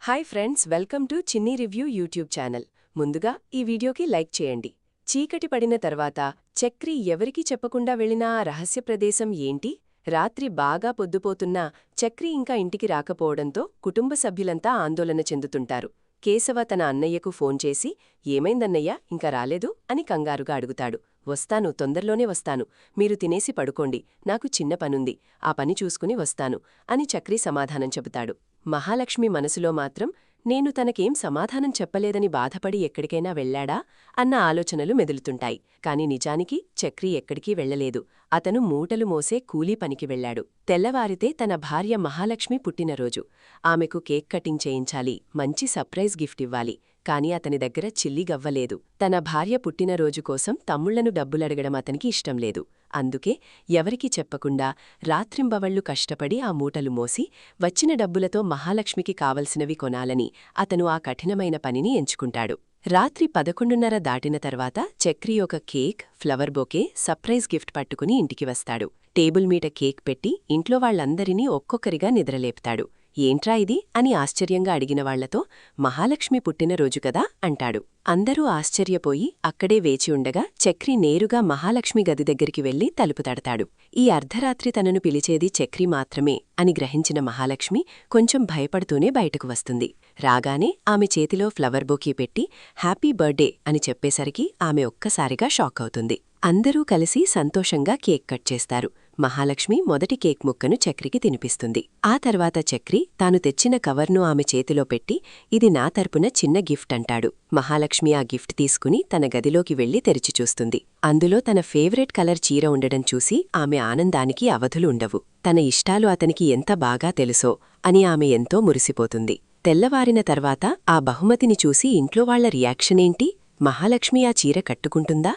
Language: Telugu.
హాయ్ ఫ్రెండ్స్, వెల్కమ్ టు చిన్ని రివ్యూ యూట్యూబ్ ఛానల్. ముందుగా ఈ వీడియోకి లైక్ చేయండి. చీకటి పడిన తర్వాత చక్రి ఎవరికీ చెప్పకుండా వెళ్లిన ఆ రహస్య ప్రదేశం ఏంటి? రాత్రి బాగా పొద్దుపోతున్నా చక్రి ఇంకా ఇంటికి రాకపోవడంతో కుటుంబ సభ్యులంతా ఆందోళన చెందుతుంటారు. కేశవ తన అన్నయ్యకు ఫోన్ చేసి, ఏమైందన్నయ్య, ఇంకా రాలేదు అని కంగారుగా అడుగుతాడు. వస్తాను, తొందరలోనే వస్తాను. మీరు తినేసి పడుకోండి, నాకు చిన్న పనుంది, ఆ పని చూసుకుని వస్తాను అని చక్రి సమాధానం చెబుతాడు. మహాలక్ష్మి మనసులో మాత్రం నేను తనకేం సమాధానం చెప్పలేదని బాధపడి ఎక్కడికైనా వెళ్లాడా అన్న ఆలోచనలు మెదులుతుంటాయి. కాని నిజానికి చక్రి ఎక్కడికీ వెళ్లలేదు. అతను మూటలు మోసే కూలీ పనికి వెళ్లాడు. తెల్లవారితే తన భార్య మహాలక్ష్మి పుట్టినరోజు. ఆమెకు కేక్ కటింగ్ చేయించాలి, మంచి సర్ప్రైజ్ గిఫ్ట్ ఇవ్వాలి. కాని అతని దగ్గర చిల్లిగవ్వలేదు. తన భార్య పుట్టినరోజు కోసం తమ్ముళ్లను డబ్బులడగడం అతనికి ఇష్టం లేదు. అందుకే ఎవరికీ చెప్పకుండా రాత్రింబవళ్లు కష్టపడి ఆ మూటలు మోసి వచ్చిన డబ్బులతో మహాలక్ష్మికి కావలసినవి కొనాలని అతను ఆ కఠినమైన పనిని ఎంచుకుంటాడు. రాత్రి 11:30 దాటిన తర్వాత చక్రి ఒక cake, flower bouquet, surprise gift పట్టుకుని ఇంటికి వస్తాడు. టేబుల్ మీద కేక్ పెట్టి ఇంట్లో వాళ్లందరినీ ఒక్కొక్కరిగా నిద్రలేపుతాడు. ఏంట్రా ఇది అని ఆశ్చర్యంగా అడిగిన వాళ్లతో, మహాలక్ష్మి పుట్టినరోజు కదా అంటాడు. అందరూ ఆశ్చర్యపోయి అక్కడే వేచి ఉండగా చక్రి నేరుగా మహాలక్ష్మి గది దగ్గరికి వెళ్లి తలుపు తడతాడు. ఈ అర్ధరాత్రి తనను పిలిచేది చక్రి మాత్రమే అని గ్రహించిన మహాలక్ష్మి కొంచెం భయపడుతూనే బయటకు వస్తుంది. రాగానే ఆమె చేతిలో ఫ్లవర్ బొకే పెట్టి హ్యాపీ బర్త్డే అని చెప్పేసరికి ఆమె ఒక్కసారిగా షాక్ అవుతుంది. అందరూ కలిసి సంతోషంగా కేక్ కట్ చేస్తారు. మహాలక్ష్మి మొదటి కేక్ ముక్కను చక్రికి తినిపిస్తుంది. ఆ తర్వాత చక్రి తాను తెచ్చిన కవర్ను ఆమె చేతిలో పెట్టి, ఇది నా తరపున చిన్న గిఫ్ట్ అంటాడు. మహాలక్ష్మి ఆ గిఫ్ట్ తీసుకుని తన గదిలోకి వెళ్లి తెరిచి చూస్తుంది. అందులో తన ఫేవరెట్ కలర్ చీర ఉండడం చూసి ఆమె ఆనందానికి అవధులు ఉండవు. తన ఇష్టాలు అతనికి ఎంత బాగా తెలుసో అని ఆమె ఎంతో మురిసిపోతుంది. తెల్లవారిన తర్వాత ఆ బహుమతిని చూసి ఇంట్లో వాళ్ల రియాక్షనేంటి? మహాలక్ష్మి ఆ చీర కట్టుకుంటుందా